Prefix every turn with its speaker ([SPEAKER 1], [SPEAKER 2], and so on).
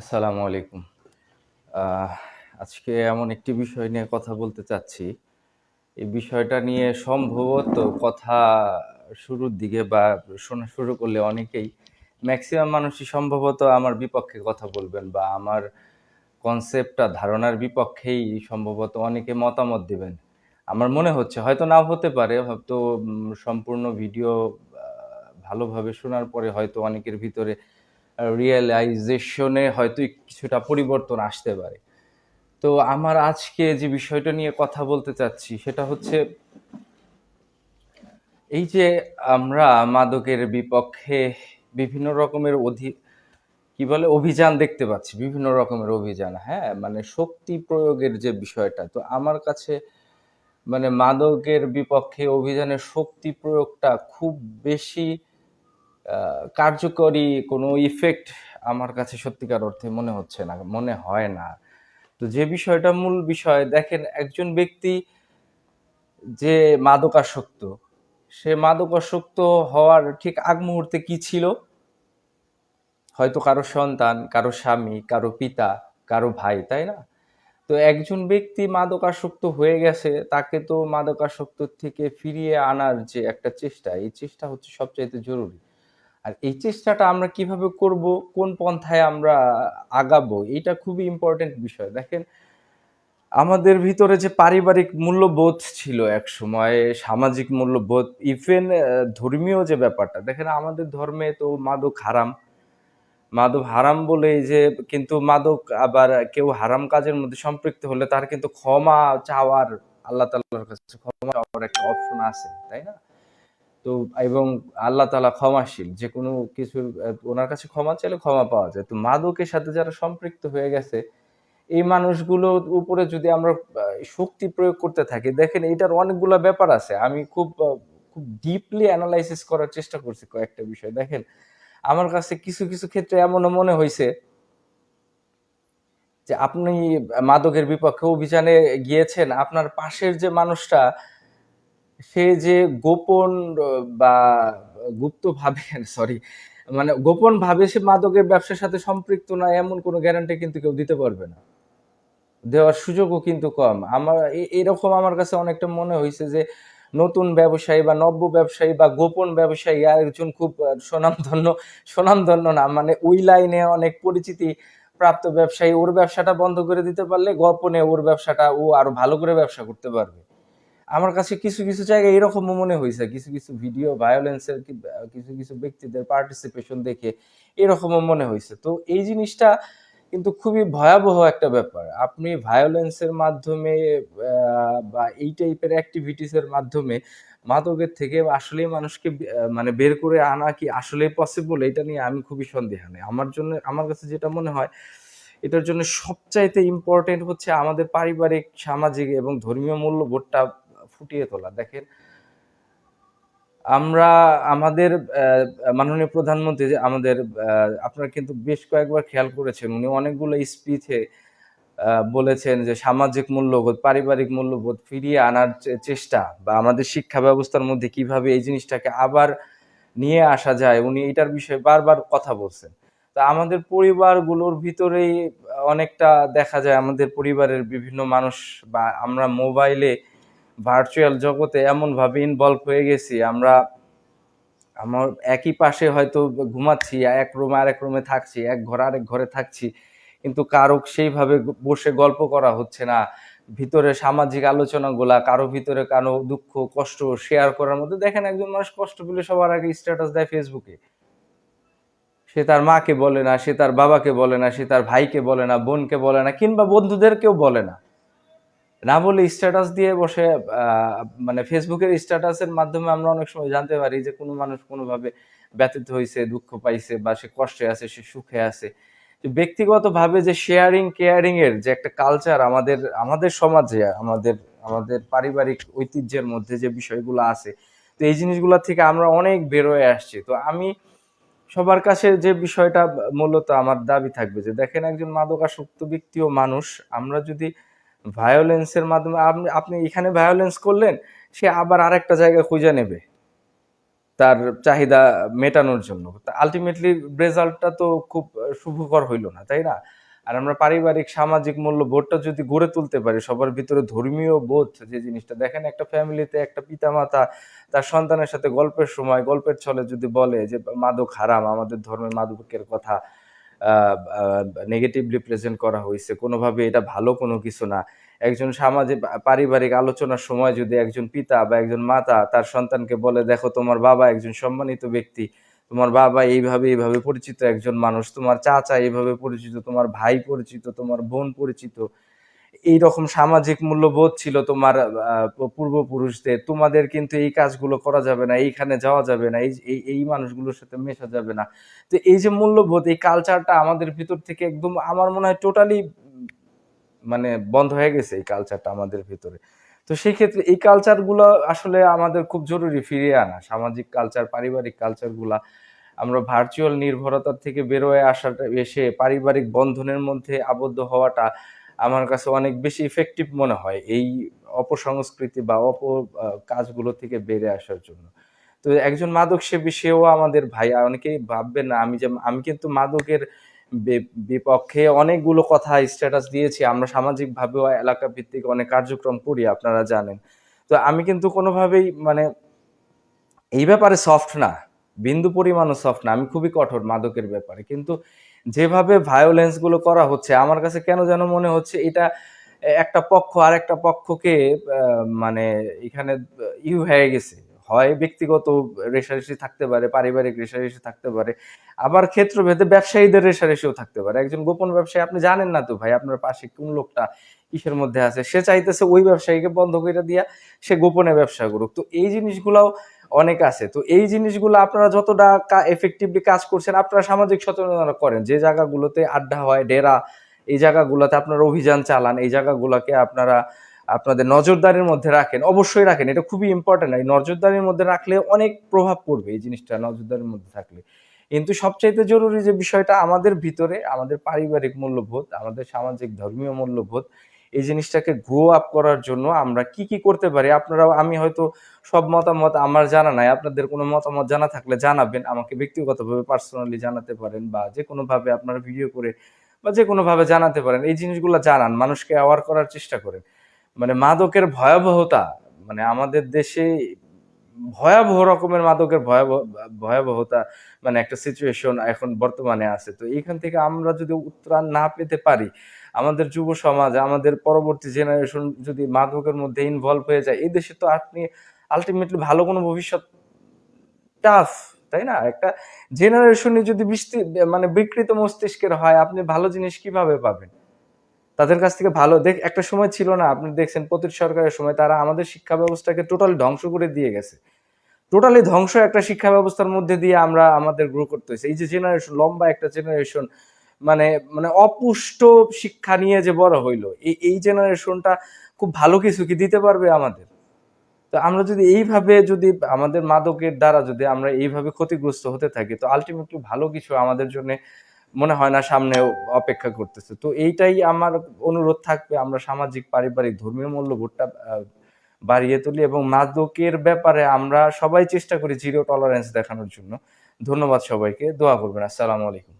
[SPEAKER 1] আসসালামু আলাইকুম। আহ আজকে এমন একটি বিষয় নিয়ে কথা বলতে চাচ্ছি। এই বিষয়টা নিয়ে সম্ভবত কথা শুরুর দিকে বা শোনা শুরু করলে অনেকেই ম্যাক্সিমাম মানুষই সম্ভবত আমার বিপক্ষে কথা বলবেন বা আমার কনসেপ্টটা ধারণার বিপক্ষেই সম্ভবত অনেকে মতামত দিবেন। আমার মনে হচ্ছে হয়তো নাও হতে পারে, হয়তো সম্পূর্ণ ভিডিও ভালোভাবে শোনার পরে হয়তো অনেকের ভিতরে রিয়েলাইজেশনে হয়তো কিছুটা পরিবর্তন আসতে পারে। তো আমার আজকে যে বিষয়টা নিয়ে কথা বলতে চাচ্ছি সেটা হচ্ছে এই যে আমরা মাদকের বিপক্ষে বিভিন্ন রকমের কি বলে অভিযান দেখতে পাচ্ছি, বিভিন্ন রকমের অভিযান, হ্যাঁ, মানে শক্তি প্রয়োগের যে বিষয়টা, তো আমার কাছে মানে মাদকের বিপক্ষে অভিযানের শক্তি প্রয়োগটা খুব বেশি কার্যকরী কোনো ইফেক্ট আমার কাছে সত্যিকার অর্থে মনে হচ্ছে না, মনে হয় না। তো যে বিষয়টা মূল বিষয়, দেখেন একজন ব্যক্তি যে মাদকাসক্ত, সে মাদকাসক্ত হওয়ার ঠিক আগ মুহূর্তে কি ছিল? হয়তো কারো সন্তান, কারো স্বামী, কারো পিতা, কারো ভাই, তাই না? তো একজন ব্যক্তি মাদকাসক্ত হয়ে গেছে, তাকে তো মাদকাসক্ত থেকে ফিরিয়ে আনার যে একটা চেষ্টা, এই চেষ্টা হচ্ছে সবচাইতে জরুরি। আর এই চেষ্টাটা আমরা কিভাবে করব, কোন পন্থায় আমরা আগাবো, এটা খুবই ইম্পর্টেন্ট বিষয়। দেখেন আমাদের ভিতরে যে পারিবারিক মূল্যবোধ ছিল এক সময়, সামাজিক মূল্যবোধ, ইভেন ধর্মীয় যে ব্যাপারটা, দেখেন আমাদের ধর্মে তো মাদক হারাম। মাদক হারাম বলেই যে কিন্তু মাদক আবার কেউ হারাম কাজের মধ্যে সম্পৃক্ত হলে তার কিন্তু ক্ষমা চাওয়ার, আল্লাহ তাআলার কাছে ক্ষমা চাওয়ার একটা অপশন আছে, তাই না? তো এবং আল্লাহ তাআলা ক্ষমাশীল, যে কোনো কিছু ওনার কাছে ক্ষমা চাইলে ক্ষমা পাওয়া যায়। তো মাদকের সাথে যারা সম্পৃক্ত হয়ে গেছে, এই মানুষগুলোর উপরে যদি আমরা শক্তি প্রয়োগ করতে থাকি, দেখেন এটার অনেকগুলা ব্যাপার আছে। আমি খুব ডিপলি অ্যানালাইসিস করার চেষ্টা করছি কয়েকটা বিষয়। দেখেন আমার কাছে কিছু কিছু ক্ষেত্রে এমনও মনে হয়েছে যে আপনি মাদকের বিপক্ষে অভিযানে গিয়েছেন, আপনার পাশের যে মানুষটা, সে যে গোপন বা গুপ্তভাবে সরি মানে গোপনভাবে সে মাদকের ব্যবসার সাথে সম্পৃক্ত না, এমন কোনো গ্যারান্টি কিন্তু কেউ দিতে পারবে না, দেওয়ার সুযোগও কিন্তু কম। আমার এরকম আমার কাছে অনেকটা মনে হয়েছে যে নতুন ব্যবসায়ী বা নব্য ব্যবসায়ী বা গোপন ব্যবসায়ী আর একজন খুব সুনামধন্য না, মানে ওই লাইনে অনেক পরিচিতি প্রাপ্ত ব্যবসায়ী, ওর ব্যবসাটা বন্ধ করে দিতে পারলে গোপনে ওর ব্যবসাটা ও আরো ভালো করে ব্যবসা করতে পারবে। আমার কাছে কিছু কিছু জায়গায় এরকমও মনে হয়েছে, কিছু কিছু ভিডিও ভায়োলেন্সের কিছু কিছু ব্যক্তিদের পার্টিসিপেশন দেখে এরকমও মনে হয়েছে। তো এই জিনিসটা কিন্তু খুবই ভয়াবহ একটা ব্যাপার। আপনি ভায়োলেন্সের মাধ্যমে বা এই টাইপের অ্যাক্টিভিটিস এর মাধ্যমে মাদকের থেকে আসলেই মানুষকে মানে বের করে আনা কি আসলেই পসিবল? এটা নিয়ে আমি খুবই সন্দিহান। আমার কাছে যেটা মনে হয়, এটার জন্য সবচাইতে ইম্পর্টেন্ট হচ্ছে আমাদের পারিবারিক, সামাজিক এবং ধর্মীয় মূল্যবোধটা ফুটিয়ে তোলা। দেখেন আমরা আমাদের মাননীয় প্রধানমন্ত্রী যে আমাদের আপনারা কিন্তু বেশ কয়েকবার খেয়াল করেছেন, উনি অনেকগুলো স্পিচে বলেছেন যে সামাজিক মূল্যবোধ, পারিবারিক মূল্যবোধ ফিরিয়ে আনার চেষ্টা বা আমাদের শিক্ষা ব্যবস্থার মধ্যে কিভাবে এই জিনিসটাকে আবার নিয়ে আসা যায়, উনি এটার বিষয়ে বারবার কথা বলছেন। তা আমাদের পরিবারগুলোর ভিতরেই অনেকটা দেখা যায় আমাদের পরিবারের বিভিন্ন মানুষ বা আমরা মোবাইলে ভার্চুয়াল জগতে এমনভাবে ইনভলভ হয়ে গেছি, আমরা আমার একই পাশে হয়তো ঘুমাচ্ছি, এক রুমে আরেক রুমে থাকছি, এক ঘরে আরেক ঘরে থাকছি, কিন্তু কারো সেইভাবে বসে গল্প করা হচ্ছে না। ভিতরে সামাজিক আলোচনাগুলা, কারো ভিতরে কারো দুঃখ কষ্ট শেয়ার করার মধ্যে, দেখেন একজন মানুষ কষ্ট পেলে সবার আগে স্ট্যাটাস দেয় ফেসবুকে। সে তার মাকে বলে না, সে তার বাবাকে বলে না, সে তার ভাইকে বলে না, বোনকে বলে না, কিংবা বন্ধুদেরকেও বলে না। না বলে স্ট্যাটাস দিয়ে বসে। মানে ফেসবুকের স্ট্যাটাসের মাধ্যমে আমরা অনেক সময় জানতে পারি যে কোনো মানুষ কোনোভাবে ব্যথিত হয়েছে, দুঃখ পাইছে বা সে কষ্টে আছে, সে সুখে আছে। ব্যক্তিগতভাবে যে শেয়ারিং কেয়ারিং এর যে একটা কালচার আমাদের আমাদের সমাজে, আমাদের আমাদের পারিবারিক ঐতিহ্যের মধ্যে যে বিষয়গুলো আছে, তো এই জিনিসগুলো থেকে আমরা অনেক বের হয়ে আসছি। তো আমি সবার কাছে যে বিষয়টা মূলত আমার দাবি থাকবে যে দেখেন একজন মাদকাসক্ত ব্যক্তি ও মানুষ, আমরা যদি ভায়োলেন্সের মাধ্যমে আপনি এখানে ভায়োলেন্স করলেন, সে আবার আরেকটা জায়গায় খুঁজে নেবে, তার চাহিদা মেটানোর জন্য। আল্টিমেটলি রেজাল্টটা তো খুব শুভকর হইল না, তাই না? আর আমরা পারিবারিক সামাজিক মূল্যবোধটা যদি গড়ে তুলতে পারি, সবার ভিতরে ধর্মীয় বোধ যে জিনিসটা, দেখেন একটা ফ্যামিলিতে একটা পিতামাতা তার সন্তানের সাথে গল্পের সময় গল্পের ছলে যদি বলে যে মাদক হারাম, আমাদের ধর্মে মাদকের কথা নেগেটিভলি প্রেজেন্ট করা হয়েছে, কোনোভাবে এটা ভালো কোনো কিছু না। একজন সামাজিক পারিবারিক আলোচনার সময় যদি একজন পিতা বা একজন মাতা তার সন্তানকে বলে, দেখো তোমার বাবা একজন সম্মানিত ব্যক্তি, তোমার বাবা এইভাবে এইভাবে পরিচিত একজন মানুষ, তোমার চাচা এইভাবে পরিচিত, তোমার ভাই পরিচিত, তোমার বোন পরিচিত, এইরকম সামাজিক মূল্যবোধ ছিল তোমার পূর্বপুরুষদের, তোমাদের কিন্তু এই কাজগুলো করা যাবে না, এইখানে যাওয়া যাবে না, এই মানুষগুলোর সাথে মেশা যাবে না। তো এই যে মূল্যবোধ, এই কালচারটা আমাদের ভিতর থেকে একদম আমার মনে হয় টোটালি মানে বন্ধ হয়ে গেছে এই কালচারটা আমাদের ভিতরে। তো সেই ক্ষেত্রে এই কালচারগুলো আসলে আমাদের খুব জরুরি ফিরিয়ে আনা। সামাজিক কালচার, পারিবারিক কালচারগুলা আমরা ভার্চুয়াল নির্ভরতার থেকে বের হয়ে আসাটা, এসে পারিবারিক বন্ধনের মধ্যে আবদ্ধ হওয়াটা আমার কাছে অনেক বেশি ইফেক্টিভ মনে হয় এই অপসংস্কৃতি বা কাজগুলো থেকে বেরে আসার জন্য। তো একজন মাদক সেবী সেও আমাদের ভাই। অনেকেই ভাববেন না আমি কিন্তু মাদকের বিপক্ষে অনেকগুলো কথা স্ট্যাটাস দিয়েছি। আমরা সামাজিকভাবেও এলাকা ভিত্তিক অনেক কার্যক্রম করি, আপনারা জানেন। তো আমি কিন্তু কোনোভাবেই মানে এই ব্যাপারে সফট না, বিন্দু পরিমাণও সফট না। আমি খুবই কঠোর মাদকের ব্যাপারে। কিন্তু যেভাবে ভায়োলেন্স গুলো করা হচ্ছে, আমার কাছে কেন যেন মনে হচ্ছে এটা একটা পক্ষ আরেকটা পক্ষকে মানে এখানে হয়ে গেছে। হয় ব্যক্তিগত রেষারেষি থাকতে পারে, পারিবারিক রেষারেষি থাকতে পারে। আবার ক্ষেত্রভেদে ব্যবসায়ীদের রেষারেষিও থাকতে পারে। একজন গোপন ব্যবসায়ী, আপনি জানেন না তো ভাই আপনার পাশে কোন লোকটা কিসের মধ্যে আছে। সে চাইতেছে ওই ব্যবসায়ীকে বন্ধ করে দিয়া সে গোপনে ব্যবসা করুক। তো এই জিনিসগুলাও অনেক আছে। তো এই জিনিসগুলো আপনারা যতটা এফেক্টিভলি কাজ করছেন, আপনারা সামাজিক সচেতনতা করেন। যে জায়গাগুলোতে আড্ডা হয়, ডেরা, এই জায়গাগুলোতে আপনারা অভিযান চালান, এই জায়গাগুলোকে আপনারা আপনাদের নজরদারির মধ্যে রাখেন। অবশ্যই রাখেন, এটা খুবই ইম্পর্টেন্ট। এই নজরদারির মধ্যে রাখলে অনেক প্রভাব পড়বে এই জিনিসটা নজরদারির মধ্যে থাকলে। কিন্তু সবচাইতে জরুরি যে বিষয়টা আমাদের ভিতরে, আমাদের পারিবারিক মূল্যবোধ, আমাদের সামাজিক ধর্মীয় মূল্যবোধ, এই জিনিসটাকে গ্রো আপ করার জন্য আমরা কি কি করতে পারি, আপনারাও, আমি হয়তো সব মতামত আমার জানা নাই, আপনাদের কোনো মতামত জানা থাকলে জানাবেন আমাকে, ব্যক্তিগতভাবে পার্সোনালি জানাতে পারেন, বা যে কোনোভাবে আপনারা ভিডিও করে বা যে কোনোভাবে জানাতে পারেন। এই জিনিসগুলো জানান, মানুষকে অ্যাওয়ার করার চেষ্টা করেন। মানে মাদকের ভয়াবহতা, মানে আমাদের দেশে ভয়াবহ রকমের মাদকের ভয়াবহতা, মানে একটা সিচুয়েশন এখন বর্তমানে আছে। তো এইখান থেকে আমরা যদি উত্তরণ না পেতে পারি, আমাদের যুব সমাজ, আমাদের পরবর্তী জেনারেশন যদি মাদকের মধ্যে ইনভলভ হয়ে যায়, এই দেশে তো আপনি আলটিমেটলি ভালো কোনো ভবিষ্যৎ টাফ, তাই না? একটা জেনারেশনই যদি মানে বিকৃত মস্তিষ্কের হয়, আপনি ভালো জিনিস কিভাবে পাবেন? তাদের কাছ থেকে ভালো একটা সময় ছিল না, আপনি দেখছেন প্রতীট সরকারের সময় তারা আমাদের শিক্ষা ব্যবস্থাকে টোটালি ধ্বংস করে দিয়ে গেছে। টোটালি ধ্বংস একটা শিক্ষা ব্যবস্থার মধ্যে দিয়ে আমরা আমাদের গ্রো করতে হয়েছে। এই যে জেনারেশন, লম্বা একটা জেনারেশন, মানে মানে অপুষ্ট শিক্ষা নিয়ে যে বড় হইলো, এই জেনারেশনটা খুব ভালো কিছু কি দিতে পারবে আমাদের? তো আমরা যদি এইভাবে, যদি আমাদের মাদকের দ্বারা যদি আমরা এইভাবে ক্ষতিগ্রস্ত হতে থাকি, তো আলটিমেটলি ভালো কিছু আমাদের জন্য মনে হয় না সামনেও অপেক্ষা করতেছে। তো এইটাই আমার অনুরোধ থাকবে, আমরা সামাজিক, পারিবারিক, ধর্মীয় মূল্যবোধটা বাড়িয়ে তুলি, এবং মাদকের ব্যাপারে আমরা সবাই চেষ্টা করি জিরো টলারেন্স দেখানোর জন্য। ধন্যবাদ সবাইকে, দোয়া করবেন। আসসালামু আলাইকুম।